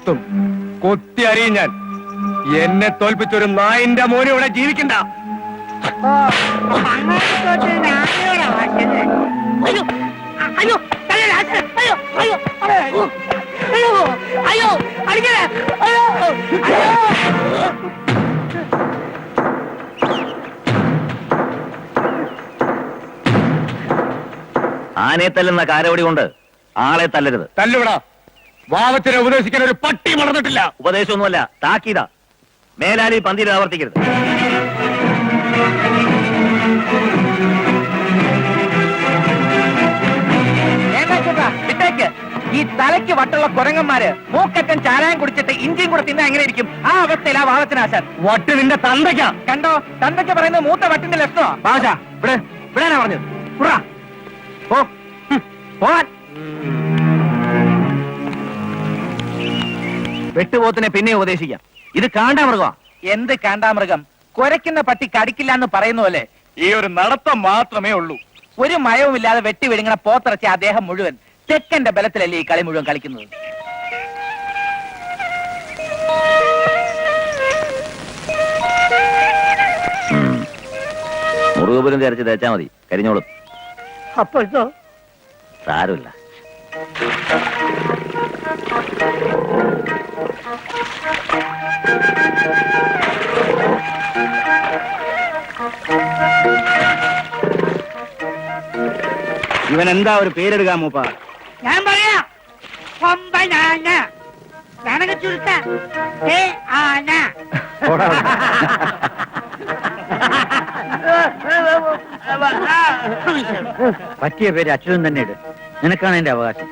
കൊത്തും, കൊത്തി അറിയും ഞാൻ. എന്നെ തോൽപ്പിച്ചൊരു നായിന്റെ മോനും ഇവിടെ ജീവിക്കണ്ട. അയ്യോ അയ്യോ അയ്യോ അയ്യോ അയ്യോ അടിക്കണേ അയ്യോ അയ്യോ. ആനയെ തല്ലുന്ന കാരവടി കൊണ്ട് ആളെ തല്ലരുത്. തല്ലുവിടാ. വാവത്തിനെ ഉപദേശിക്കാൻ ഒരു പട്ടി വളർന്നിട്ടില്ല. ഉപദേശമൊന്നുമല്ല, താക്കീതാ. മേലാലി പന്തിയിൽ ആവർത്തിക്കരുത്. വിട്ടേക്ക്. ഈ തലയ്ക്ക് വട്ടുള്ള കുരങ്ങന്മാര് മൂക്കറ്റൻ ചാരായം കുടിച്ചിട്ട് ഇഞ്ചിയും കൂടെ തിന്നാ എങ്ങനെ ഇരിക്കും? ആ അവസ്ഥയിലാ വാവത്തിനാശാൻ. വട്ട് നിന്റെ തന്തയ്ക്കാ. കണ്ടോ, തന്തയ്ക്ക് പറയുന്നത് മൂത്ത വട്ടിന്റെ ലക്ഷണോ? ബാഷ ഇവിടെ ഇവിടെയാ പറഞ്ഞത്. വെട്ടുപോത്തിനെ പിന്നെ ഉപദേശിക്കാം. ഇത് കാണ്ടാമൃഗമാ. എന്ത് കാണ്ടാമൃഗം? കുരയ്ക്കുന്ന പട്ടി കടിക്കില്ല എന്ന് പറയുന്ന പോലെ ഈ ഒരു നടത്തം മാത്രമേ ഉള്ളൂ. ഒരു മയവുമില്ലാതെ വെട്ടി വിഴുങ്ങണ പോത്തിറച്ചി അദ്ദേഹം മുഴുവൻ. ചെക്കന്റെ ബലത്തിലല്ലേ ഈ കളി മുഴുവൻ കളിക്കുന്നത്. മുറുകപുരം തിരച്ച് തേച്ചാ മതി, കരിഞ്ഞോളും. അപ്പോഴോ സാരമില്ല. ഇവൻ എന്താ ഒരു പേരെടുക്കാൻ മൂപ്പ? ഞാൻ പറയാ, കൊമ്പനാന ഞാനൊക്കെ ചുരുക്ക ആന. പറ്റിയ പേര് അച്യുതൻ തന്നെ ഇട്. നിനക്കാണ് എന്റെ അവകാശം.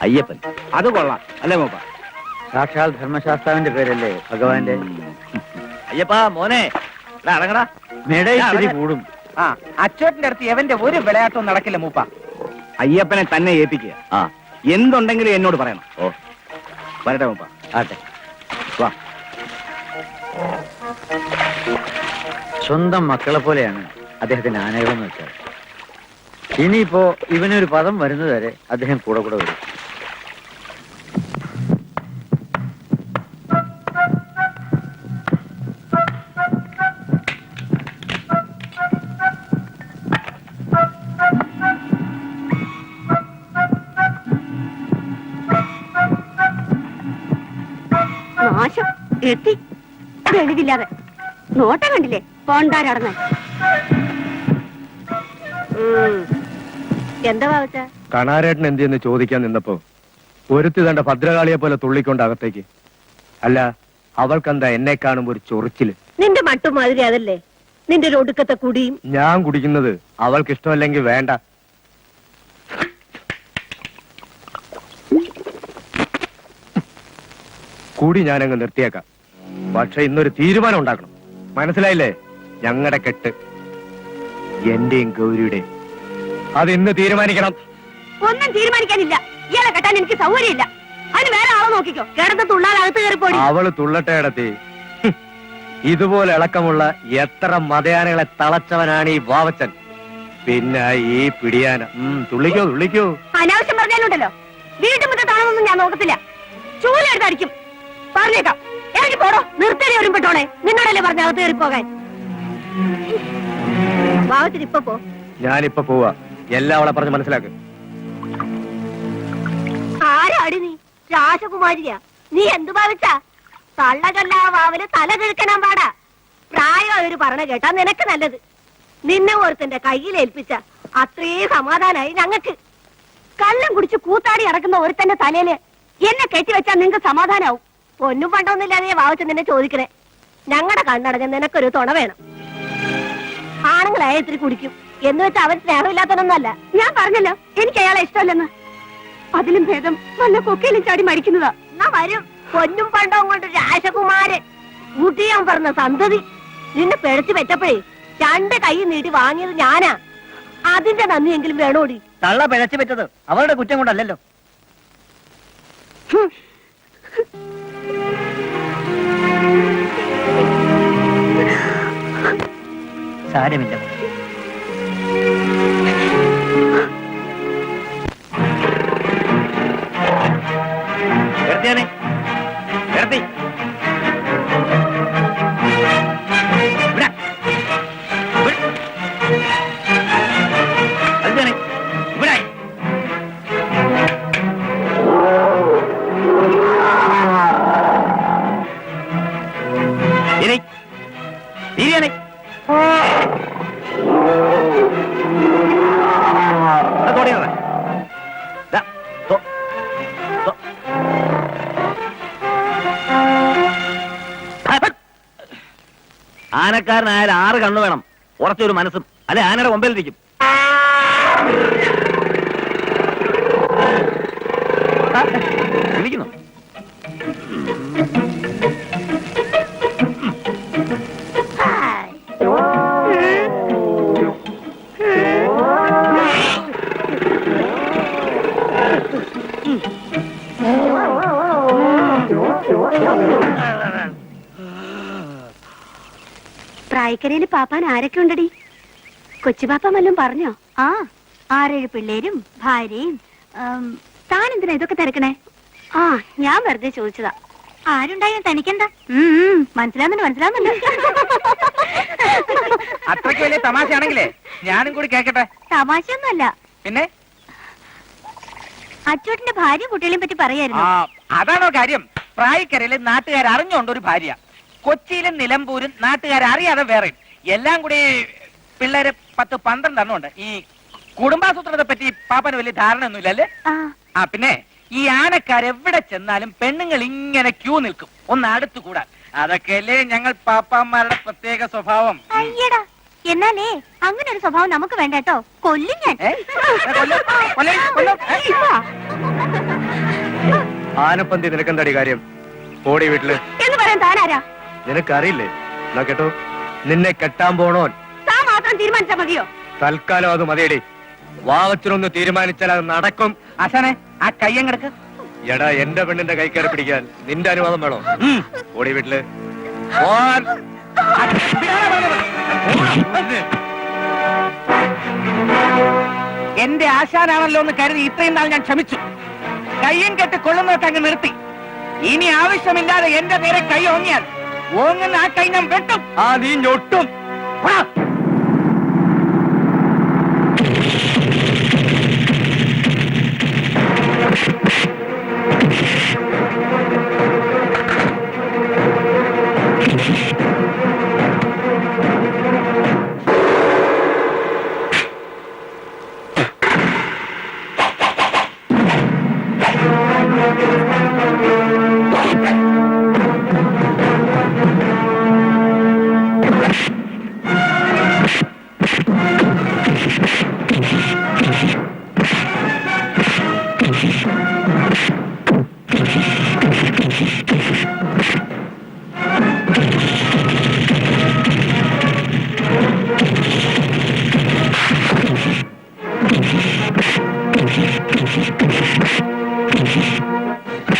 അയ്യപ്പൻ. അത് കൊള്ളാം അല്ലേ മൂപ്പ? സാക്ഷാൽ ധർമ്മശാസ്താവിന്റെ പേരല്ലേ ഭഗവാന്റെ. അയ്യപ്പാ മോനെ, അടങ്ങടാ. മേടയിത്തിരി കൂടും. ആ അച്ചോട്ടിന്റെ അടുത്ത് എവന്റെ ഒരു വിളയാട്ടവും നടക്കില്ല മൂപ്പ. അയ്യപ്പനെ തന്നെ ഏൽപ്പിക്കുക. ആ, എന്തുണ്ടെങ്കിലും എന്നോട് പറയണം. ഓ വരട്ടെ മൂപ്പ. ആട്ടെ. വാ. സ്വന്തം മക്കളെ പോലെയാണ് അദ്ദേഹത്തിന്റെ ആനകളെന്ന് വെച്ചാൽ. ഇനിയിപ്പോ ഇവനൊരു പദം വരുന്നത് വരെ അദ്ദേഹം കൂടെ കൂടെ വരും. നാശം എത്തി. വെളിവില്ലാതെ നോട്ടം കണ്ടില്ലേ പോണ്ടാരടന്ന്. എന്താ ഭാവച്ച? കണാരേട്ടൻ എന്തെന്ന് ചോദിക്കാൻ നിന്നപ്പോ ഒരുത്തി തന്റെ ഭദ്രകാളിയെ പോലെ തുള്ളിക്കൊണ്ട് അകത്തേക്ക്. അല്ല, അവൾക്കെന്താ എന്നെ കാണുമ്പോ ഒരു ചൊറിച്ചില്? നിന്റെ മട്ടുമാതിരി അതല്ലേ നിന്റെ ഒരു ഒടുക്കത്തെ കുടിയും. ഞാൻ കുടിക്കുന്നത് അവൾക്ക് ഇഷ്ടമല്ലെങ്കിൽ വേണ്ട. കൂടി ഞാനങ്ങ് നിർത്തിയേക്കാം. പക്ഷെ ഇന്നൊരു തീരുമാനം ഉണ്ടാക്കണം. മനസ്സിലായില്ലേ? ഞങ്ങളുടെ കെട്ട് എന്റെയും ഗൗരിയുടെയും. അത് ഇന്ന് തീരുമാനിക്കണം. ഒന്നും തീരുമാനിക്കാനില്ല. ഇയാളെ കെട്ടാൻ എനിക്ക് സൗകര്യമില്ല. അതിന് വേറെ ആളെ നോക്കിക്കോ. കേരളത്തെ തുള്ളാൽ അകത്ത് കയറിപ്പോടി. അവള് തുള്ളട്ടെ ഇടത്തി. ഇതുപോലെ ഇളക്കമുള്ള എത്ര മതയാനകളെ തളച്ചവനാണ് ഈ വാവച്ചൻ. പിന്നെ ഈ പിടിയാന. തുള്ളിക്കോ തുള്ളിക്കോ. അനാവശ്യം പറഞ്ഞാലുണ്ടല്ലോ വീട്ടുമുറ്റത്താണെന്നൊന്നും ഞാൻ നോക്കത്തില്ല. ചൂലെടുത്തടിക്കും. പറഞ്ഞേക്കാം. എനിക്ക് പോടോ. നിർത്തലേ ഒരുമ്പെട്ടോണേ. നിന്നോടല്ലേ പറഞ്ഞ അകത്ത് കയറിപ്പോകാൻ. ഭാവത്തിന് ഇപ്പൊ പോ. ഞാനിപ്പോ പോവാ. എല്ലാം അവളെ പറഞ്ഞ് മനസ്സിലാക്ക്. ആരാടി നീ? രാജകുമാരിയാ. നീ എന്തു ഭാവിച്ചാ? തള്ളകല്ലാ വാവന് തല കിഴക്കനാൻ പാടാ. പ്രായമായൊരു പറഞ്ഞ കേട്ടാ നിനക്ക് നല്ലത്. നിന്നെ ഓർത്തിന്റെ കയ്യിൽ ഏൽപ്പിച്ച അത്രേ സമാധാനായി ഞങ്ങക്ക്. കള്ളം കുടിച്ച് കൂത്താടി അടക്കുന്ന ഒരുത്തന്റെ തലയില് എന്നെ കെട്ടിവെച്ചാ നിങ്ങക്ക് സമാധാനാവും. പൊന്നും പണ്ടൊന്നുമില്ലാതെ വാവച്ച നിന്നെ ചോദിക്കണേ. ഞങ്ങളുടെ കണ്ണടഞ്ഞ നിനക്കൊരു തുണ വേണം. ആണുങ്ങളായ ഇത്തിരി കുടിക്കും എന്ന് വെച്ചാൽ അവൻ സ്നേഹമില്ലാത്തതൊന്നല്ല. ഞാൻ പറഞ്ഞല്ലോ എനിക്ക് അയാളെ ഇഷ്ടമല്ലെന്ന്. അതിലും ഭേദം വല്ല കൊക്കയിലും ചാടി മരിക്കുന്നതാ. എന്നാ വരും. പൊന്നും പണ്ടവും കൊണ്ട് രാജകുമാരൻ ഊട്ടിയാൻ പറഞ്ഞ സന്തതി നിന്നെ പിഴച്ചു വെച്ചപ്പോഴേ 2 കൈ നീട്ടി വാങ്ങിയത് ഞാനാ. അതിന്റെ നന്ദിയെങ്കിലും വേണോടി. തള്ള പിഴച്ചു പറ്റത് അവരുടെ കുറ്റം കൊണ്ടല്ലോ. സാരമില്ല. ആനക്കാരനായാലും 6 കണ്ണു വേണം, ഉറച്ചൊരു മനസ്സും, അല്ലെ ആനയുടെ കൊമ്പലിരിക്കും. വിളിക്കുന്നു. പ്രായക്കരയില് പാപ്പാൻ ആരൊക്കെ ഉണ്ടടി? കൊച്ചുപാപ്പ വല്ലതും പറഞ്ഞോ? ആ, 6-7 പിള്ളേരും ഭാര്യയും. താൻ എന്തിനാ ഇതൊക്കെ തിരക്കണേ? ആ, ഞാൻ വെറുതെ ചോദിച്ചതാ. ആരുണ്ടായും തനിക്കെന്താ? മനസ്സിലാവുന്നുണ്ട്. അത്രയ്ക്ക് വലിയ തമാശയാണെങ്കിലേ ഞാനും കൂടി കേക്കട്ടെ. തമാശയൊന്നുമല്ല. പിന്നെ അച്ചോട്ടിന്റെ ഭാര്യയും കുട്ടികളെയും പറ്റി പറയായിരുന്നു. അതാണോ കാര്യം? പ്രായക്കരയില് നാട്ടുകാർ അറിഞ്ഞോണ്ട് ഒരു ഭാര്യ, കൊച്ചിയിലും നിലമ്പൂരും നാട്ടുകാർ അറിയാതെ വേറെ, എല്ലാം കൂടി പിള്ളേര് 10-12 എണ്ണമുണ്ട്. ഈ കുടുംബാസൂത്രത്തെ പറ്റി പാപ്പന് വലിയ ധാരണ ഒന്നുമില്ല അല്ലേ? പിന്നെ ഈ ആനക്കാരെവിടെ ചെന്നാലും പെണ്ണുങ്ങൾ ഇങ്ങനെ ക്യൂ നിൽക്കും ഒന്ന് അടുത്തു കൂടാൻ. അതൊക്കെയല്ലേ ഞങ്ങൾ പാപ്പാന്മാരുടെ പ്രത്യേക സ്വഭാവം. അയ്യടാ, എന്നാലേ അങ്ങനെ ഒരു സ്വഭാവം നമുക്ക് വേണ്ട കേട്ടോ. കൊല്ലും ഞാൻ. ആനപ്പന്തി നിനക്കെന്താടി കാര്യം? ഓടി വീട്ടില് എന്ന് പറയാൻ താനാരാ? നിനക്കറിയില്ലേ? എന്നാ കേട്ടോ, നിന്നെ കെട്ടാൻ പോണോൻ താൻ മാത്രം തീരുമാനിച്ചാ മതിയോ? തൽക്കാലം അത് മതിയടി. വാവച്ചനൊന്ന് തീരുമാനിച്ചാൽ അത് നടക്കും. ആശാനെ, ആ കയ്യങ്ങടക്ക്. എടാ, എന്റെ പെണ്ണിന്റെ കൈ കയറി പിടിക്കാൻ നിന്റെ അനുവാദം വേണോ? ഓടി വീട്ടില്. എന്റെ ആശാനാണല്ലോ എന്ന് കരുതി ഇത്രയും നാൾ ഞാൻ ക്ഷമിച്ചു. കയ്യും കെട്ട് കൊള്ളുന്നതൊക്കെ അങ്ങ് നിർത്തി. ഇനി ആവശ്യമില്ലാതെ എന്റെ നേരെ കൈ ഓങ്ങിയാൽ ഓങ്ങുന്ന ആ കൈ ഞാൻ വെട്ടും. നീ ഞൊട്ടും.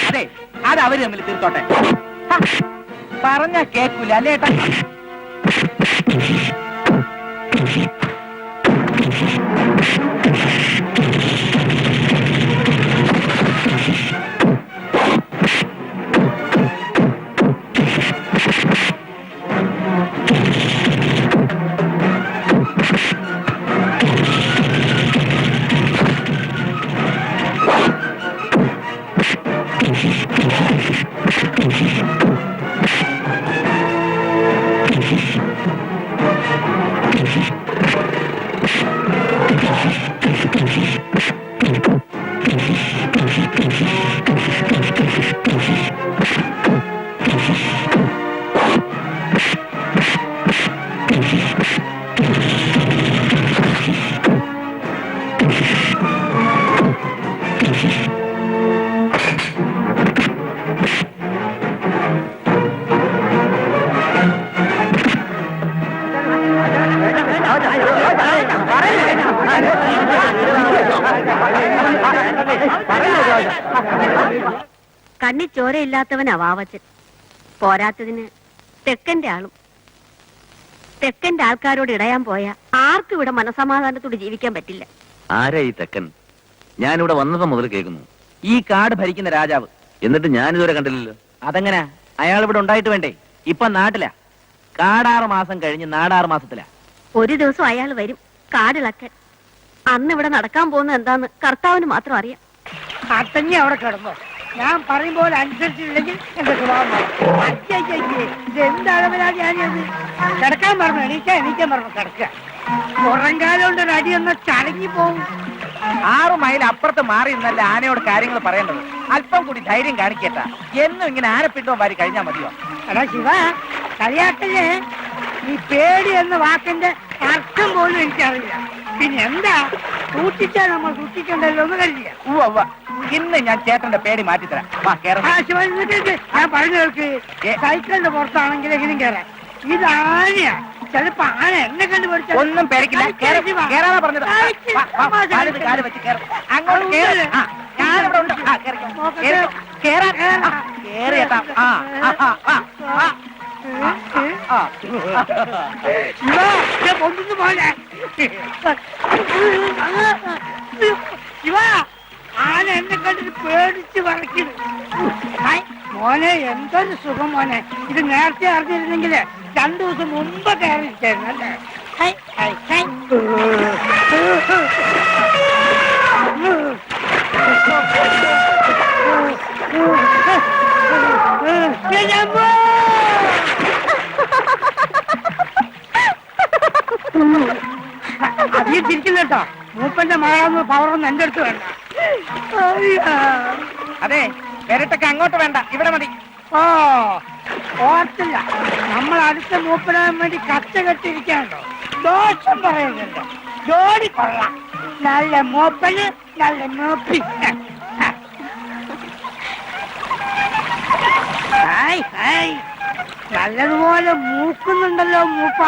അതെ, അത് അവര് തമ്മിൽ തീർത്തോട്ടെ. പറഞ്ഞ കേൾക്കൂല അല്ലേ ഏട്ടാ? കണ്ണി ചോരയില്ലാത്തവനാ വാവച്ചൻ. പോരാത്തതിന് തെക്കന്റെ ആളും. തെക്കന്റെ ആൾക്കാരോട് ഇടയാൻ പോയ ആർക്കും ഇവിടെ മനസമാധാനത്തോട് ജീവിക്കാൻ പറ്റില്ല. ആരാ ഈ തെക്കൻ? ഞാനിവിടെ വന്നപ്പോ മുതൽ കേൾക്കുന്നു. ഈ കാട് ഭരിക്കുന്ന രാജാവ്. എന്നിട്ട് ഞാനിതുവരെ കണ്ടില്ലല്ലോ. അതെങ്ങനാ? അയാൾ ഇവിടെ ഉണ്ടായിട്ട് വേണ്ടേ? ഇപ്പൊ നാട്ടിലാ. കാടാറ് മാസം കഴിഞ്ഞ് നാടാറ് മാസത്തിലാ. ഒരു ദിവസം അയാൾ വരും കാടിളക്കാൻ. അന്ന് ഇവിടെ നടക്കാൻ പോകുന്നത് എന്താന്ന് കർത്താവിന് മാത്രം അറിയാം. അതന്നെ അവിടെ കിടന്നോ. ഞാൻ പറയുമ്പോൾ അനുസരിച്ചില്ലെങ്കിൽ എന്റെ സ്വഭാവം ഇതെന്താണ് ഞാനത് കിടക്കാൻ പറഞ്ഞു. എണീക്കാൻ പറഞ്ഞു കിടക്കുക. പുറംകാലം കൊണ്ട് ഒരു അടിയൊന്ന് ചടങ്ങി പോവും. 6 മൈൽ അപ്പുറത്ത് മാറി നിന്നല്ല ആനയോട് കാര്യങ്ങൾ പറയേണ്ടത്. അല്പം കൂടി ധൈര്യം കാണിക്കേട്ടാ. എന്നും ഇങ്ങനെ ആനപ്പിട്ടോ വാരി കഴിഞ്ഞാൽ മതിയോ? എടാ ശിവ, കളിയാട്ടല്ലേ. ഈ പേടി എന്ന വാക്കിന്റെ അർത്ഥം പോലും എനിക്കറിയില്ല. പിന്നെ എന്താ സൂക്ഷിച്ചാൽ നമ്മൾ സൂക്ഷിക്കണ്ടല്ലോ എന്ന് കരുതിയ. ഉവ്വ ഇന്ന് ഞാൻ ചേട്ടന്റെ പേടി മാറ്റിത്തരാം. വാ കേറാം. ഞാൻ പറഞ്ഞു കേൾക്ക്, സൈക്കിളിന്റെ പുറത്താണെങ്കിൽ എങ്ങനെയും കയറാം. ഇത് ആനയാ, ചിലപ്പോ ആന എന്നെ കണ്ടു പഠിച്ച ഒന്നും പേടിക്കില്ല. കേറാനാ പറഞ്ഞത്. കാല് വെച്ച് കേറും. അങ്ങോട്ട് കേറ്. ഞാനിവിടെ ഉണ്ട്. കേറാൻ കേറി ചേട്ടാ. കൊണ്ടുന്നു പോലെ ശിവ, ആന എന്നെ കണ്ടിട്ട് പേടിച്ച് വറക്കുന്നു. മോനെ എന്തൊരു സുഖം മോനെ. ഇത് നേരത്തെ അറിഞ്ഞിരുന്നെങ്കില് 2 ദിവസം മുമ്പ് കയറിയിട്ടായിരുന്നു അല്ലേ. അധികം തിരിക്കില്ല കേട്ടോ. മൂപ്പന്റെ മഴ പവറൊന്നും എന്റെ അടുത്ത് വേണ്ട. അതെ, വരട്ടൊക്കെ അങ്ങോട്ട് വേണ്ട, ഇവിടെ മതി. ഓ ഓർത്തില്ല, നമ്മൾ അടുത്ത മൂപ്പനാൻ വേണ്ടി കച്ച കെട്ടിരിക്കാണ്ടോ. ദോഷം പറയുന്നുണ്ട്. ജോലി കൊള്ളാം. നല്ല മൂപ്പന് നല്ല മൂപ്പി. ഹായ് ഹായ്, നല്ലതുപോലെ മൂക്കുന്നുണ്ടല്ലോ മൂപ്പ.